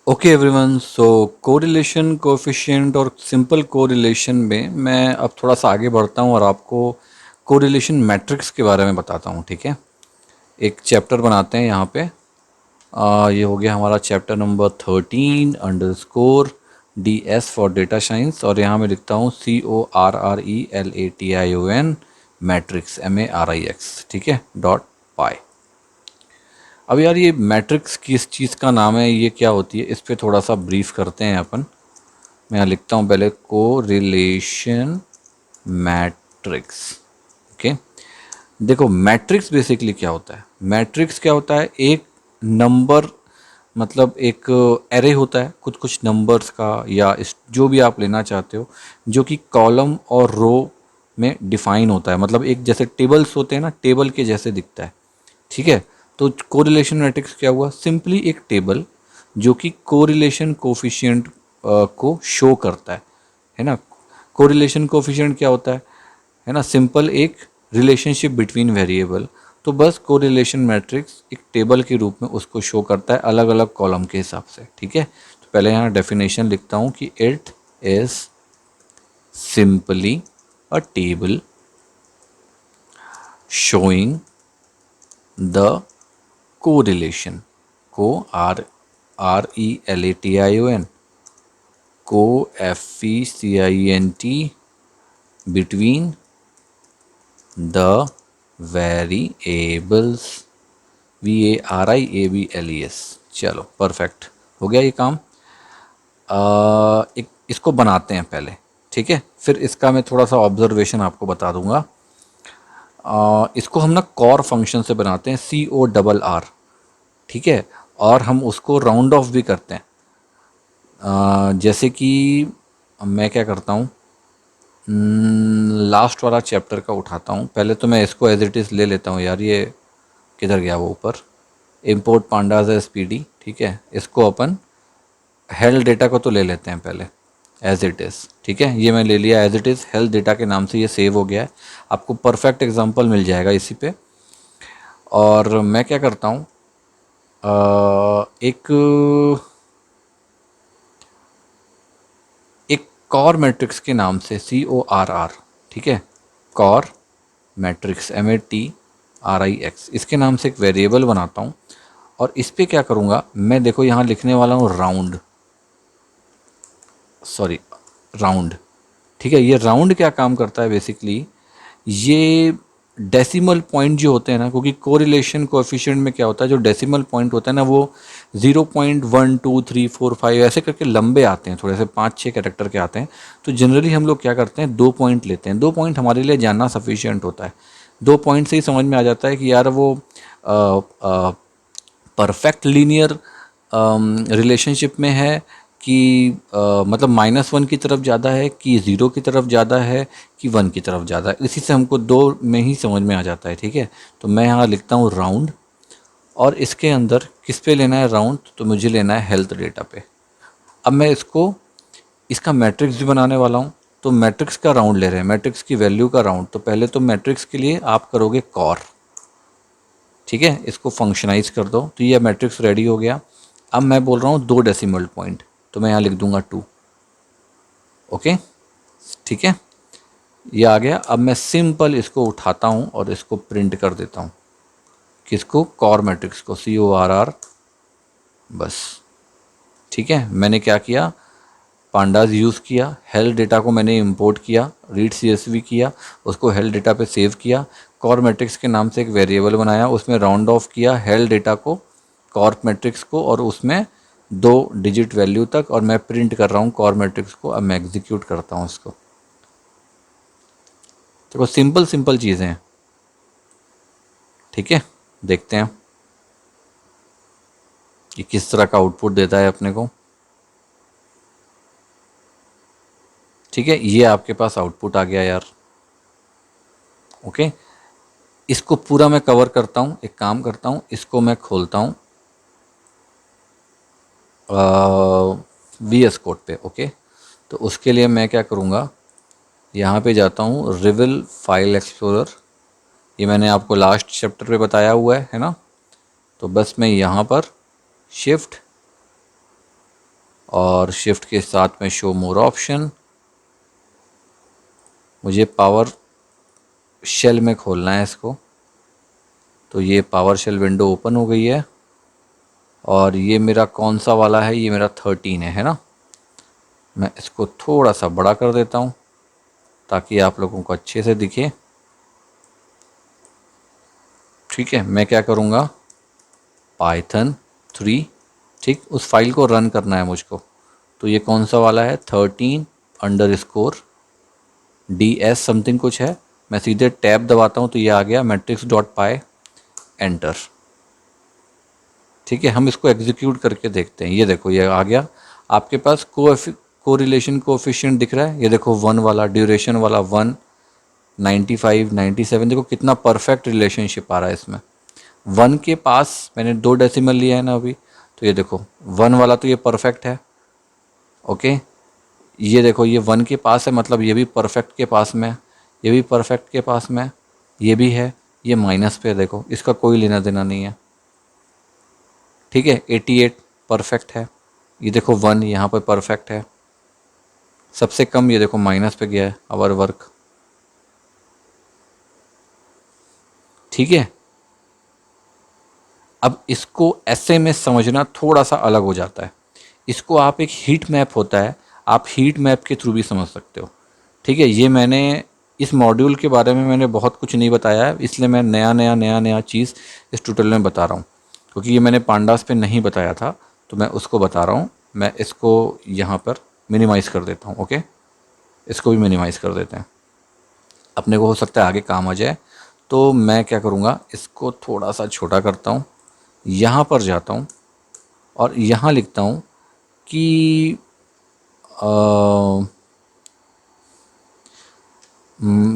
Okay everyone, सो correlation coefficient और simple correlation में मैं अब थोड़ा सा आगे बढ़ता हूँ और आपको कोरिलेशन मैट्रिक्स के बारे में बताता हूँ। ठीक है, एक चैप्टर बनाते हैं यहाँ पे। ये हो गया हमारा chapter number 13 _DS for data science, और यहाँ मैं लिखता हूँ CORRELATION मैट्रिक्स MARIX। ठीक है, डॉट पाई। अब यार ये मैट्रिक्स किस चीज़ का नाम है, ये क्या होती है, इस पे थोड़ा सा ब्रीफ करते हैं अपन। मैं यहाँ लिखता हूँ पहले कोरिलेशन मैट्रिक्स। ओके, देखो मैट्रिक्स बेसिकली क्या होता है। मैट्रिक्स क्या होता है, एक नंबर, मतलब एक एरे होता है कुछ कुछ नंबर्स का, या जो भी आप लेना चाहते हो, जो कि कॉलम और रो में डिफाइन होता है। मतलब एक जैसे टेबल्स होते हैं ना, टेबल के जैसे दिखता है। ठीक है, तो कोरिलेशन मैट्रिक्स क्या हुआ, सिंपली एक टेबल जो कि कोरिलेशन कोफिशिएंट को शो करता है ना। कोरिलेशन कोफिशिएंट क्या होता है ना, सिंपल एक रिलेशनशिप बिटवीन वेरिएबल। तो बस कोरिलेशन मैट्रिक्स एक टेबल के रूप में उसको शो करता है अलग अलग कॉलम के हिसाब से। ठीक है, तो पहले यहाँ डेफिनेशन लिखता हूँ कि it is simply a table showing the correlation, को RELATION, coefficient between the variables, VARIABLES। चलो परफेक्ट, हो गया ये काम। एक इसको बनाते हैं पहले। ठीक है, फिर इसका मैं थोड़ा सा ऑब्जर्वेशन आपको बता दूंगा। इसको हम ना कॉर फंक्शन से बनाते हैं, CORR। ठीक है, और हम उसको राउंड ऑफ भी करते हैं। जैसे कि मैं क्या करता हूँ, लास्ट वाला चैप्टर का उठाता हूँ। पहले तो मैं इसको एज इट इज़ ले लेता हूँ। यार ये किधर गया वो ऊपर, इम्पोर्ट पांडाज SPD। ठीक है, इसको अपन हेल्थ डेटा को तो ले लेते हैं पहले एज इट इज़। ठीक है, ये मैं ले लिया as it is, health data के नाम से ये सेव हो गया है। आपको परफेक्ट एग्जांपल मिल जाएगा इसी पे। और मैं क्या करता हूँ, एक एक कॉर मैट्रिक्स के नाम से CORR। ठीक है, कॉर मैट्रिक्स MATRIX, इसके नाम से एक वेरिएबल बनाता हूँ। और इस पे क्या करूँगा मैं, देखो यहाँ लिखने वाला हूँ राउंड, सॉरी राउंड। ठीक है, ये राउंड क्या काम करता है बेसिकली, ये डेसिमल पॉइंट जो होते हैं ना, क्योंकि कोरिलेशन कोएफिशिएंट में क्या होता है, जो डेसिमल पॉइंट होता है ना, वो 0.1 2 3 4 5 ऐसे करके लंबे आते हैं, थोड़े से 5 6 कैरेक्टर के आते हैं। तो जनरली हम लोग क्या करते हैं, 2 पॉइंट लेते हैं। 2 पॉइंट हमारे लिए जानना सफिशियंट होता है। 2 पॉइंट से ही समझ में आ जाता है कि यार वो परफेक्ट लीनियर रिलेशनशिप में है कि मतलब -1 की तरफ ज़्यादा है, कि 0 की तरफ ज़्यादा है, कि 1 की तरफ ज़्यादा है। इसी से हमको 2 में ही समझ में आ जाता है। ठीक है, तो मैं यहाँ लिखता हूँ राउंड, और इसके अंदर किस पे लेना है राउंड, तो मुझे लेना है हेल्थ डेटा पे। अब मैं इसको, इसका मैट्रिक्स भी बनाने वाला हूँ। तो मैट्रिक्स का राउंड ले रहे हैं, मैट्रिक्स की वैल्यू का राउंड। तो पहले तो मैट्रिक्स के लिए आप करोगे कॉर। ठीक है, इसको फंक्शनाइज कर दो, तो ये मैट्रिक्स रेडी हो गया। अब मैं बोल रहा हूँ 2 डेसिमल पॉइंट, तो मैं यहाँ लिख दूंगा 2। ओके, ठीक है, ये आ गया। अब मैं सिंपल इसको उठाता हूँ और इसको प्रिंट कर देता हूँ, किसको, कॉर मैट्रिक्स को, CORR, बस। ठीक है, मैंने क्या किया, पांडाज यूज़ किया, हेल्थ डेटा को मैंने इंपोर्ट किया, रीड CSV किया, उसको हेल्थ डेटा पे सेव किया, कॉर मैट्रिक्स के नाम से एक वेरिएबल बनाया, उसमें राउंड ऑफ किया हेल्थ डेटा को, कॉर मैट्रिक्स को, और उसमें 2 डिजिट वैल्यू तक, और मैं प्रिंट कर रहा हूँ कॉर मैट्रिक्स को। अब मैं एग्जीक्यूट करता हूँ इसको। देखो सिंपल सिंपल चीज़ें हैं। ठीक है, देखते हैं कि किस तरह का आउटपुट देता है अपने को। ठीक है, ये आपके पास आउटपुट आ गया यार। ओके, इसको पूरा मैं कवर करता हूँ। एक काम करता हूँ, इसको मैं खोलता हूँ VS कोड पे। ओके, तो उसके लिए मैं क्या करूँगा, यहाँ पे जाता हूँ, रिविल फाइल एक्सप्लोरर। ये मैंने आपको लास्ट चैप्टर पे बताया हुआ है ना। तो बस मैं यहाँ पर शिफ्ट और शिफ्ट के साथ में शो मोर ऑप्शन, मुझे पावर शेल में खोलना है इसको। तो ये पावर शेल विंडो ओपन हो गई है और ये मेरा कौन सा वाला है, ये मेरा 13 है ना। मैं इसको थोड़ा सा बड़ा कर देता हूँ ताकि आप लोगों को अच्छे से दिखे। ठीक है, मैं क्या करूँगा, पाइथन 3, ठीक, उस फाइल को रन करना है मुझको। तो ये कौन सा वाला है, 13_DS समथिंग कुछ है। मैं सीधे टैब दबाता हूँ तो ये आ गया matrix.py, एंटर। ठीक है, हम इसको एग्जीक्यूट करके देखते हैं। ये देखो ये आ गया, आपके पास कोरिलेशन कोएफिशिएंट दिख रहा है। ये देखो 1 वाला, ड्यूरेशन वाला 1, 95, 97, देखो कितना परफेक्ट रिलेशनशिप आ रहा है इसमें। 1 के पास मैंने 2 डेसिमल लिया है ना अभी, तो ये देखो 1 वाला तो ये परफेक्ट है। ओके, ये देखो ये 1 के पास है, मतलब ये भी परफेक्ट के पास में है, ये भी परफेक्ट के पास में है, ये भी है, ये माइनस पे है, देखो इसका कोई लेना देना नहीं है। ठीक है, 88 परफेक्ट है, ये देखो 1 यहाँ पर परफेक्ट है, सबसे कम ये देखो माइनस पे गया है आवर वर्क। ठीक है, अब इसको ऐसे में समझना थोड़ा सा अलग हो जाता है। इसको आप एक हीट मैप होता है, आप हीट मैप के थ्रू भी समझ सकते हो। ठीक है, ये मैंने इस मॉड्यूल के बारे में मैंने बहुत कुछ नहीं बताया है, इसलिए मैं नया चीज़ इस ट्यूटोरियल में बता रहा हूँ, क्योंकि ये मैंने पांडास पे नहीं बताया था, तो मैं उसको बता रहा हूँ। मैं इसको यहाँ पर मिनिमाइज़ कर देता हूँ। ओके, इसको भी मिनिमाइज़ कर देते हैं, अपने को हो सकता है आगे काम आ जाए। तो मैं क्या करूँगा, इसको थोड़ा सा छोटा करता हूँ, यहाँ पर जाता हूँ और यहाँ लिखता हूँ कि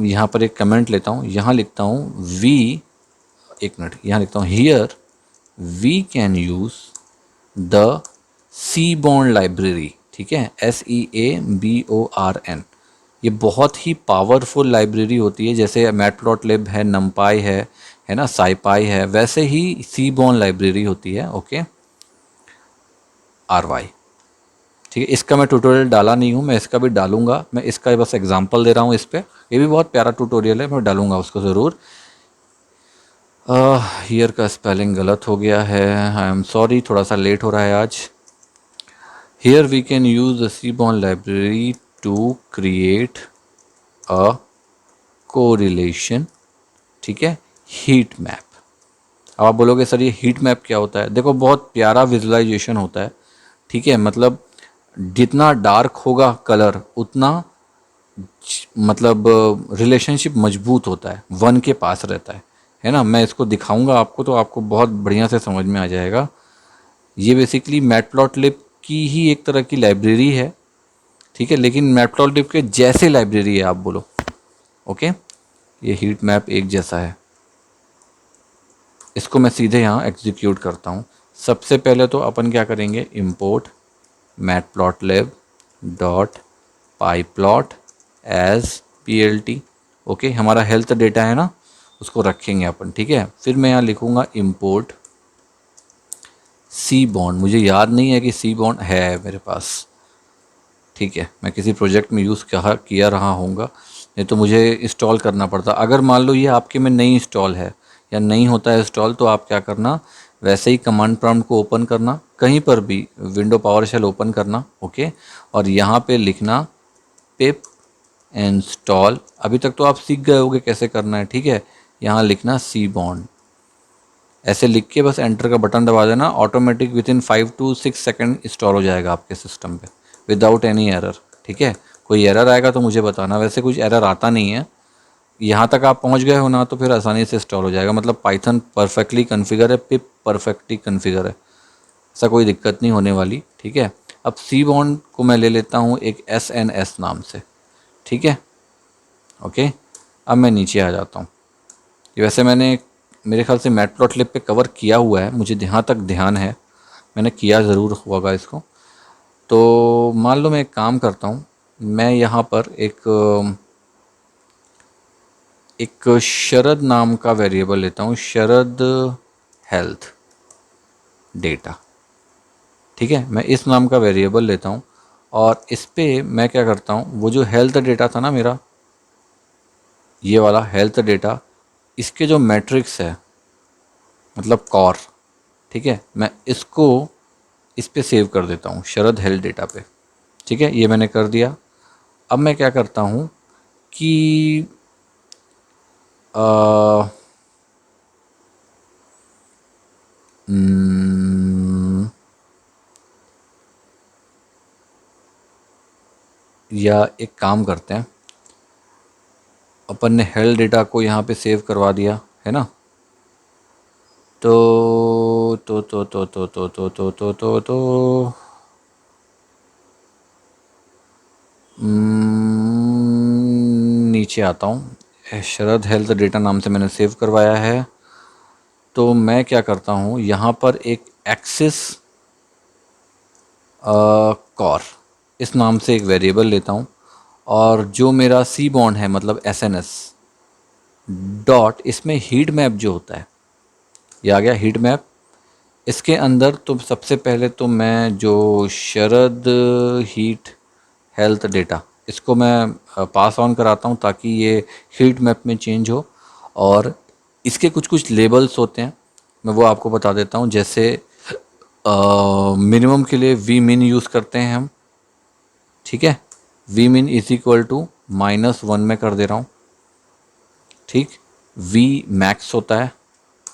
यहाँ पर एक कमेंट लेता हूँ, यहाँ लिखता हूँ वी, एक मिनट, यहाँ लिखता हूँ here we can use the Seaborn library. ठीक है, SEABORN, ये बहुत ही पावरफुल लाइब्रेरी होती है। जैसे मैटप्लॉटलिब है, नमपाई है ना, साइपाई है, वैसे ही सी बॉन्ड लाइब्रेरी होती है। Okay, RY। ठीक है, इसका मैं ट्यूटोरियल डाला नहीं हूँ, मैं इसका भी डालूंगा। मैं इसका बस एग्जांपल दे रहा हूँ इस पर, ये भी बहुत प्यारा ट्यूटोरियल है, मैं डालूंगा उसको ज़रूर। हियर का स्पेलिंग गलत हो गया है, आई एम सॉरी, थोड़ा सा लेट हो रहा है आज। Here we can use the Seaborn library to create a correlation, ठीक है, हीट मैप। अब आप बोलोगे सर ये हीट मैप क्या होता है? देखो बहुत प्यारा विजुअलाइजेशन होता है। ठीक है, मतलब जितना डार्क होगा कलर उतना मतलब रिलेशनशिप मजबूत होता है, 1 के पास रहता है ना। मैं इसको दिखाऊंगा आपको तो आपको बहुत बढ़िया से समझ में आ जाएगा। ये बेसिकली मैटप्लॉटलिब की ही एक तरह की लाइब्रेरी है। ठीक है, लेकिन मैटप्लॉटलिब के जैसे लाइब्रेरी है आप बोलो। ओके, ये हीट मैप एक जैसा है। इसको मैं सीधे यहाँ एग्जीक्यूट करता हूँ। सबसे पहले तो अपन क्या करेंगे, import matplotlib dot pyplot as PLT। Okay, हमारा हेल्थ डेटा है ना, उसको रखेंगे अपन। ठीक है, फिर मैं यहाँ लिखूँगा इम्पोर्ट सी बॉन्ड। मुझे याद नहीं है कि सी बॉन्ड है मेरे पास। ठीक है, मैं किसी प्रोजेक्ट में यूज़ किया रहा होऊंगा, नहीं तो मुझे इंस्टॉल करना पड़ता। अगर मान लो ये आपके में नहीं इंस्टॉल है या नहीं होता है इंस्टॉल, तो आप क्या करना, वैसे ही कमांड प्रॉम्प्ट को ओपन करना, कहीं पर भी विंडो पावर शेल ओपन करना। ओके, और यहाँ पे लिखना पिप इंस्टॉल। अभी तक तो आप सीख गए होगे कैसे करना है। ठीक है, यहाँ लिखना सी बॉन्ड, ऐसे लिख के बस एंटर का बटन दबा देना, automatic with in 5 to 6 second install हो जाएगा आपके सिस्टम पे विदाउट एनी एरर। ठीक है, कोई एरर आएगा तो मुझे बताना, वैसे कुछ एरर आता नहीं है। यहाँ तक आप पहुँच गए हो ना, तो फिर आसानी से इंस्टॉल हो जाएगा। मतलब पाइथन परफेक्टली कन्फिगर है, पिप परफेक्टली कन्फिगर है, ऐसा कोई दिक्कत नहीं होने वाली। ठीक है, अब सी बॉन्ड को मैं ले लेता हूँ एक SNS नाम से। ठीक है, ओके, अब मैं नीचे आ जाता हूँ। ये वैसे मैंने मेरे ख्याल से मैटप्लॉटलिब पे कवर किया हुआ है, मुझे जहाँ तक ध्यान है मैंने किया ज़रूर होगा इसको। तो मान लो मैं एक काम करता हूँ, मैं यहाँ पर एक शरद नाम का वेरिएबल लेता हूँ, शरद हेल्थ डेटा। ठीक है, मैं इस नाम का वेरिएबल लेता हूँ और इस पे मैं क्या करता हूँ, वो जो हेल्थ डेटा था ना मेरा, ये वाला हेल्थ डेटा, इसके जो मैट्रिक्स है मतलब कॉर, ठीक है, मैं इसको इस पे सेव कर देता हूँ शरद हेल्थ डेटा पे। ठीक है, ये मैंने कर दिया। अब मैं क्या करता हूँ कि अ, न, या एक काम करते हैं, अपन ने हेल्थ डेटा को यहाँ पे सेव करवा दिया है ना, तो नीचे आता हूँ, शरद हेल्थ डेटा नाम से मैंने सेव करवाया है। तो मैं क्या करता हूँ, यहाँ पर एक एक्सिस कॉर इस नाम से एक वेरिएबल लेता हूँ, और जो मेरा सी बॉन्ड है मतलब एस एन एस डॉट, इसमें हीट मैप जो होता है, ये आ गया हीट मैप। इसके अंदर तो सबसे पहले तो मैं जो शरद हीट हेल्थ डेटा, इसको मैं पास ऑन कराता हूँ ताकि ये हीट मैप में चेंज हो। और इसके कुछ कुछ लेबल्स होते हैं, मैं वो आपको बता देता हूँ। जैसे मिनिमम के लिए वी मिन यूज़ करते हैं हम, ठीक है, वी मिन इज इक्वल टू -1 में कर दे रहा हूँ। ठीक, वी मैक्स होता है,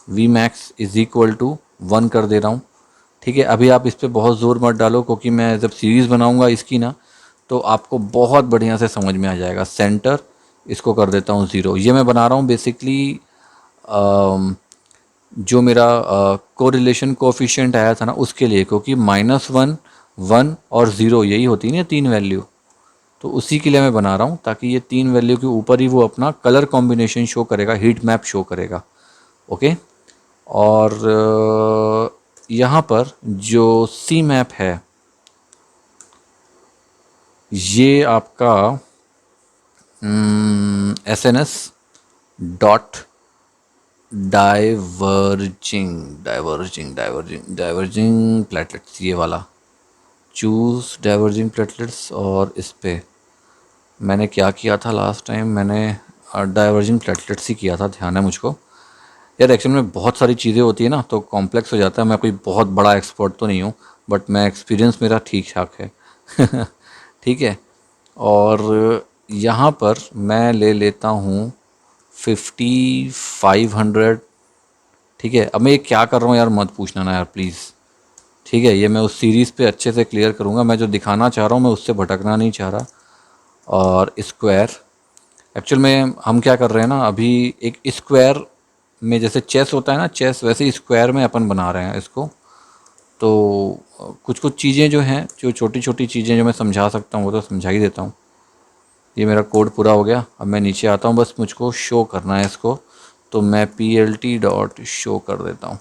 V max is equal to 1 कर दे रहा हूँ। ठीक है, अभी आप इस पर बहुत ज़ोर मत डालो क्योंकि मैं जब सीरीज़ बनाऊँगा इसकी ना, तो आपको बहुत बढ़िया से समझ में आ जाएगा। सेंटर इसको कर देता हूँ 0। ये मैं बना रहा हूँ बेसिकली जो मेरा कोरिलेशन कोफिशिएंट आया था ना उसके लिए, क्योंकि -1, 1 और 0 यही होती है ना तीन वैल्यू, तो उसी के लिए मैं बना रहा हूँ ताकि ये तीन वैल्यू के ऊपर ही वो अपना कलर कॉम्बिनेशन शो करेगा, हीट मैप शो करेगा। ओके, और यहाँ पर जो सी मैप है ये आपका S N S dot diverging platelets, ये वाला चूज़ डाइवर्जिंग प्लेटलेट्स। और इस पे मैंने क्या किया था लास्ट टाइम, मैंने डाइवर्जिंग प्लेटलेट्स ही किया था, ध्यान है मुझको। यार एक्चुअल में बहुत सारी चीज़ें होती है ना तो कॉम्प्लेक्स हो जाता है। मैं कोई बहुत बड़ा एक्सपर्ट तो नहीं हूँ, बट मैं एक्सपीरियंस मेरा ठीक ठाक है। ठीक है, और यहाँ पर मैं ले लेता हूँ 5500। ठीक है, अब मैं ये क्या कर रहा हूँ यार मत पूछना ना यार प्लीज़। ठीक है, ये मैं उस सीरीज़ पे अच्छे से क्लियर करूँगा, मैं जो दिखाना चाह रहा हूँ मैं उससे भटकना नहीं चाह रहा। और स्क्वायर, एक्चुअल में हम क्या कर रहे हैं ना, अभी एक स्क्वायर में जैसे चेस होता है ना, चेस वैसे ही स्क्वायर में अपन बना रहे हैं इसको। तो कुछ कुछ चीज़ें जो हैं, जो छोटी छोटी चीज़ें जो मैं समझा सकता हूँ वो तो समझा ही देता हूँ। ये मेरा कोड पूरा हो गया, अब मैं नीचे आता हूँ, बस मुझको शो करना है इसको, तो मैं PLT डॉट शो कर देता हूँ।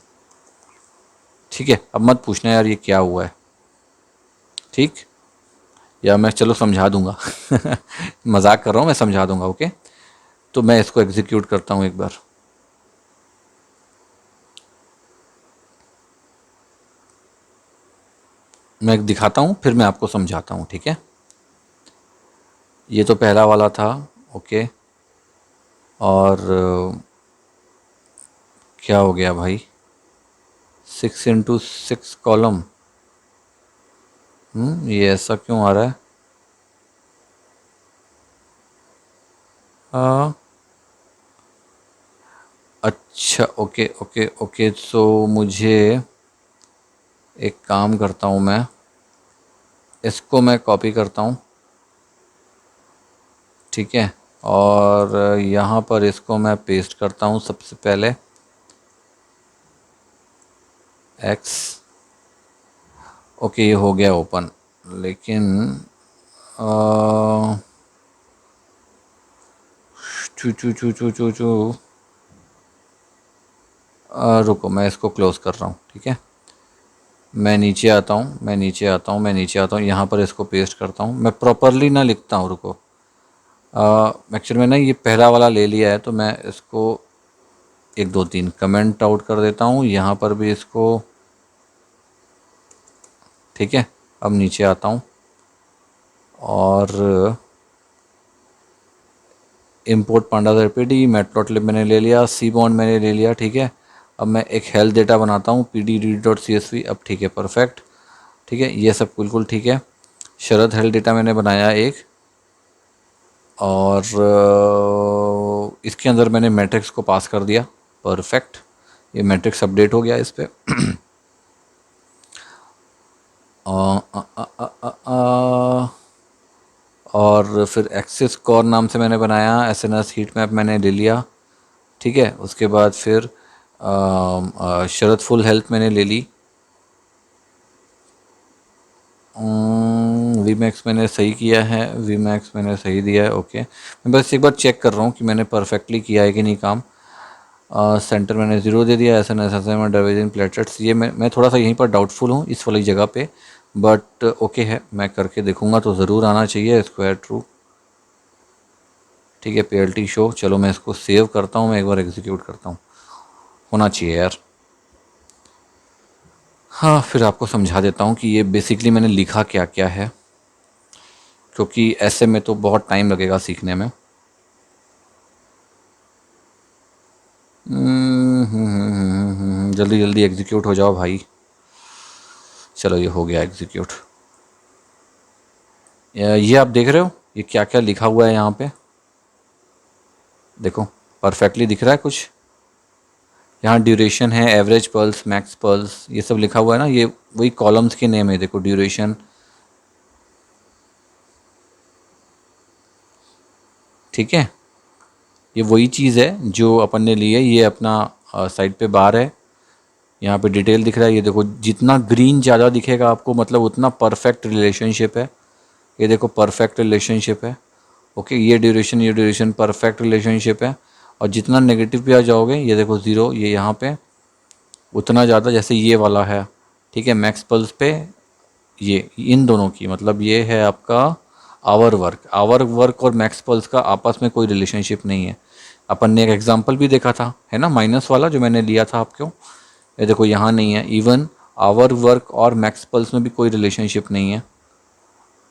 ठीक है, अब मत पूछना यार ये क्या हुआ है, ठीक, या मैं चलो समझा दूंगा। मजाक कर रहा हूँ, मैं समझा दूंगा। ओके, तो मैं इसको एग्जीक्यूट करता हूँ एक बार। मैं दिखाता हूँ फिर मैं आपको समझाता हूँ, ठीक है। ये तो पहला वाला था। ओके, और क्या हो गया भाई, 6 × 6 कॉलम, ये ऐसा क्यों आ रहा है। आ, अच्छा, ओके ओके ओके, सो मुझे एक काम करता हूँ, मैं इसको मैं कॉपी करता हूँ, ठीक है, और यहाँ पर इसको मैं पेस्ट करता हूँ सबसे पहले एक्स। ओके, ये हो गया ओपन, लेकिन आ, चू चू चू चू चू चू रुको, मैं इसको क्लोज़ कर रहा हूँ, ठीक है। मैं नीचे आता हूँ, मैं नीचे आता हूँ, मैं नीचे आता हूँ, यहाँ पर इसको पेस्ट करता हूँ। मैं प्रॉपरली ना लिखता हूँ, रुको, एक्चुअली में ना ये पहला वाला ले लिया है तो मैं इसको 1 2 3 कमेंट आउट कर देता हूँ। यहाँ पर भी इसको ठीक है, अब नीचे आता हूँ और इंपोर्ट पांडास आरपीडी, मैटप्लॉटलिब मैंने ले लिया, सी बॉन्ड मैंने ले लिया। ठीक है, अब मैं एक हेल्थ डेटा बनाता हूँ pd.read.csv। अब ठीक है, परफेक्ट। ठीक है, ये सब बिल्कुल ठीक है। शरद हेल्थ डेटा मैंने बनाया एक, और इसके अंदर मैंने मैट्रिक्स को पास कर दिया। परफेक्ट, ये मैट्रिक्स अपडेट हो गया इस पर। और फिर एक्सिस कोर नाम से मैंने बनाया, एसएनएस हीट मैप मैंने ले लिया। ठीक है, उसके बाद फिर शरद फुल हेल्थ मैंने ले ली। वी मैक्स मैंने सही किया है, वी मैक्स मैंने सही दिया है। ओके, मैं बस एक बार चेक कर रहा हूँ कि मैंने परफेक्टली किया है कि नहीं काम। सेंटर मैंने 0 दे दिया। S N S S M divergent platelets, ये मैं थोड़ा सा यहीं पर डाउटफुल हूँ इस वाली जगह पे, बट ओके है, मैं करके देखूँगा तो ज़रूर आना चाहिए स्क्वायर ट्रू। ठीक है, पीएलटी शो, चलो मैं इसको सेव करता हूँ, मैं एक बार एग्जीक्यूट करता हूँ, होना चाहिए यार। हाँ, फिर आपको समझा देता हूँ कि ये बेसिकली मैंने लिखा क्या क्या है, क्योंकि ऐसे में तो बहुत टाइम लगेगा सीखने में। जल्दी जल्दी एग्जीक्यूट हो जाओ भाई। चलो, ये हो गया एग्जीक्यूट। ये आप देख रहे हो ये क्या क्या लिखा हुआ है यहाँ पे, देखो परफेक्टली दिख रहा है कुछ। यहाँ ड्यूरेशन है, एवरेज पल्स, मैक्स पल्स, ये सब लिखा हुआ है ना, ये वही कॉलम्स के नेम है। देखो ड्यूरेशन, ठीक है, ये वही चीज़ है जो अपन ने ली है। ये अपना साइड पे बार है, यहाँ पे डिटेल दिख रहा है। ये देखो, जितना ग्रीन ज़्यादा दिखेगा आपको मतलब उतना परफेक्ट रिलेशनशिप है। ये देखो परफेक्ट रिलेशनशिप है। ओके, ये ड्यूरेशन परफेक्ट रिलेशनशिप है। और जितना नेगेटिव पे आ जाओगे, ये देखो 0, ये यहाँ पे उतना ज़्यादा, जैसे ये वाला है। ठीक है, मैक्स पल्स पे ये इन दोनों की मतलब ये है आपका आवर वर्क और मैक्स पल्स का आपस में कोई रिलेशनशिप नहीं है। अपन ने एक एग्जांपल भी देखा था, है ना, माइनस वाला जो मैंने लिया था आपको। ये देखो यहाँ नहीं है, इवन आवर वर्क और मैक्स पल्स में भी कोई रिलेशनशिप नहीं है।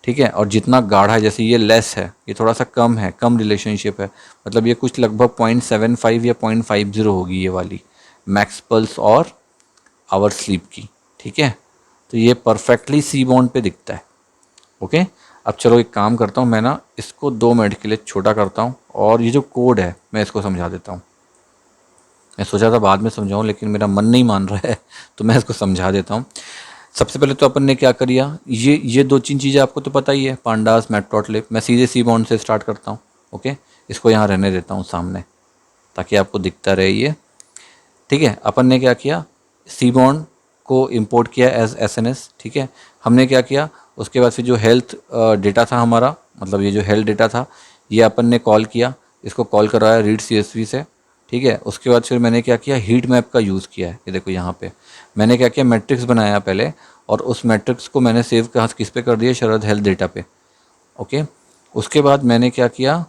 ठीक है, और जितना गाढ़ा है, जैसे ये लेस है, ये थोड़ा सा कम है, कम रिलेशनशिप है, मतलब ये कुछ लगभग 0.75 या 0.50 होगी ये वाली मैक्स पल्स और आवर स्लीप की। ठीक है, तो ये परफेक्टली सी बॉन्ड पे दिखता है। ओके, अब चलो एक काम करता हूँ, मैं ना इसको 2 मिनट के लिए छोटा करता हूँ, और ये जो कोड है मैं इसको समझा देता हूँ। मैं सोचा था बाद में समझाऊँ, लेकिन मेरा मन नहीं मान रहा है, तो मैं इसको समझा देता हूँ। सबसे पहले तो अपन ने क्या किया, ये 2-3 चीज़ें आपको तो पता ही है, पांडास, मैटप्लॉटलिब। मैं सीधे सी बॉन्ड से स्टार्ट करता हूँ। ओके, इसको यहाँ रहने देता हूँ सामने, ताकि आपको दिखता रहे ये। ठीक है, अपन ने क्या किया, सी बॉन्ड को इंपोर्ट किया एज एसएनएस। ठीक है, हमने क्या किया, उसके बाद फिर जो हेल्थ डेटा था हमारा, मतलब ये जो हेल्थ डेटा था, ये अपन ने कॉल किया, इसको कॉल करवाया रीड सीएसवी से। ठीक है, उसके बाद फिर मैंने क्या किया, हीट मैप का यूज़ किया है। ये देखो यहाँ पे मैंने क्या किया, मैट्रिक्स बनाया पहले, और उस मैट्रिक्स को मैंने सेव कहाँ किस पे कर दिया, शरद हेल्थ डेटा पे। ओके, उसके बाद मैंने क्या किया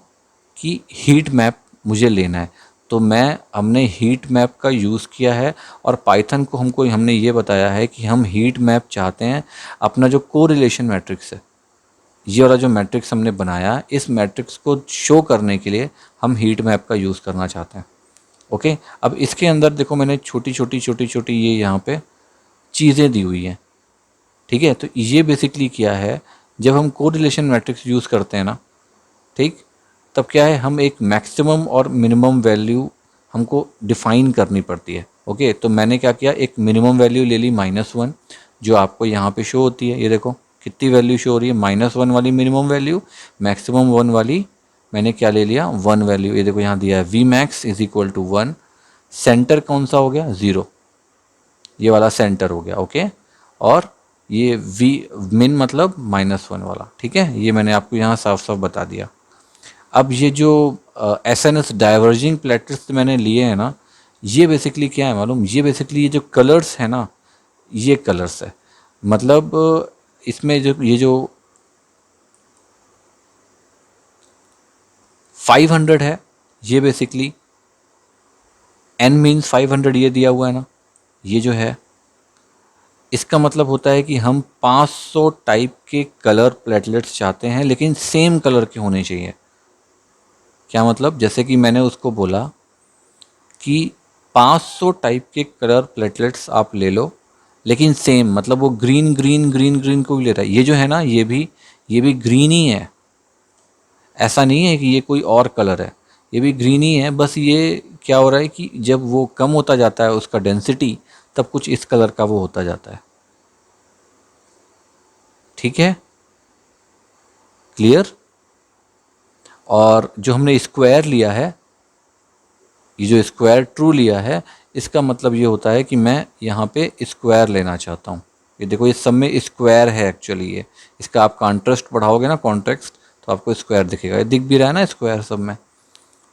कि हीट मैप मुझे लेना है, तो हमने हीट मैप का यूज़ किया है, और पाइथन को हमने ये बताया है कि हम हीट मैप चाहते हैं अपना जो कोरिलेशन मैट्रिक्स है, ये वाला जो मैट्रिक्स हमने बनाया, इस मैट्रिक्स को शो करने के लिए हम हीट मैप का यूज़ करना चाहते हैं। ओके, अब इसके अंदर देखो मैंने छोटी छोटी ये यहाँ पे चीज़ें दी हुई हैं। ठीक है, तो ये बेसिकली क्या है, जब हम कोरिलेशन मैट्रिक्स यूज़ करते हैं ना, ठीक, तब क्या है, हम एक मैक्सिमम और मिनिमम वैल्यू हमको डिफ़ाइन करनी पड़ती है। ओके, तो मैंने क्या किया, एक मिनिमम वैल्यू ले ली -1, जो आपको यहाँ पे शो होती है। ये देखो कितनी वैल्यू शो हो रही है, -1 वाली मिनिमम वैल्यू, मैक्सिमम 1 वाली मैंने क्या ले लिया, 1 वैल्यू। ये देखो यहाँ दिया है V max is equal to 1। Centre कौन सा हो गया, 0, ये वाला सेंटर हो गया। ओके, और ये वी मिन मतलब -1 वाला। ठीक है, ये मैंने आपको यहाँ साफ साफ बता दिया। अब ये जो S N S diverging platelets मैंने लिए हैं ना, ये बेसिकली क्या है मालूम, ये बेसिकली ये जो कलर्स है ना, ये कलर्स है, मतलब इसमें जो ये जो 500 है, ये बेसिकली n मीन्स 500 ये दिया हुआ है ना, ये जो है, इसका मतलब होता है कि हम 500 टाइप के कलर प्लेटलेट्स चाहते हैं, लेकिन सेम कलर के होने चाहिए। क्या मतलब? जैसे कि मैंने उसको बोला कि 500 टाइप के कलर प्लेटलेट्स आप ले लो, लेकिन सेम, मतलब वो ग्रीन ग्रीन ग्रीन ग्रीन को भी ले रहा है। ये जो है ना, ये भी ग्रीन ही है, ऐसा नहीं है कि ये कोई और कलर है, ये भी ग्रीन ही है। बस ये क्या हो रहा है कि जब वो कम होता जाता है उसका डेंसिटी, तब कुछ इस कलर का वो होता जाता है। ठीक है, क्लियर? और जो हमने स्क्वायर लिया है, ये जो स्क्वायर ट्रू लिया है, इसका मतलब ये होता है कि मैं यहाँ पे स्क्वायर लेना चाहता हूँ। ये देखो, ये सब में स्क्वायर है एक्चुअली। ये इसका आप कॉन्ट्रास्ट बढ़ाओगे ना, कॉन्ट्रास्ट, तो आपको स्क्वायर दिखेगा। ये दिख भी रहा है ना स्क्वायर सब में।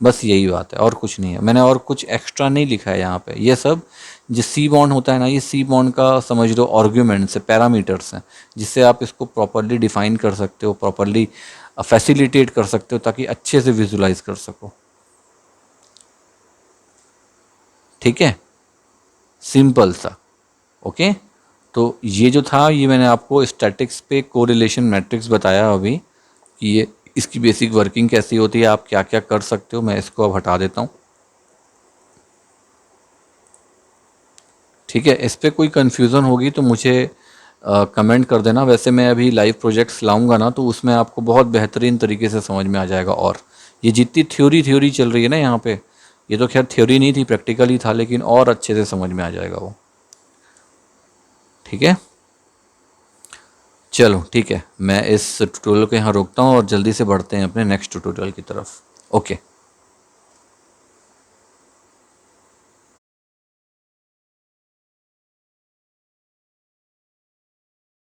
बस यही बात है, और कुछ नहीं है। मैंने और कुछ एक्स्ट्रा नहीं लिखा है यहाँ पे। ये सब जो सी बॉन्ड होता है ना, ये सी बॉन्ड का समझ लो आर्ग्यूमेंट्स है, पैरामीटर्स हैं, जिससे आप इसको प्रॉपरली डिफाइन कर सकते हो, प्रॉपरली फैसिलिटेट कर सकते हो, ताकि अच्छे से विजुलाइज कर सको। ठीक है, सिंपल सा। ओके, तो ये जो था, ये मैंने आपको स्टैटिक्स पे कोरिलेशन मैट्रिक्स बताया अभी, कि ये इसकी बेसिक वर्किंग कैसी होती है, आप क्या क्या कर सकते हो। मैं इसको अब हटा देता हूँ। ठीक है, इस पर कोई कन्फ्यूज़न होगी तो मुझे कमेंट कर देना। वैसे मैं अभी लाइव प्रोजेक्ट्स लाऊंगा ना, तो उसमें आपको बहुत बेहतरीन तरीके से समझ में आ जाएगा। और ये जितनी थ्योरी चल रही है ना यहाँ पे, ये तो खैर थ्योरी नहीं थी, प्रैक्टिकल ही था, लेकिन और अच्छे से समझ में आ जाएगा वो। ठीक है, चलो ठीक है, मैं इस ट्यूटोरियल को यहाँ रोकता हूँ और जल्दी से बढ़ते हैं अपने नेक्स्ट ट्यूटोरियल की तरफ। ओके।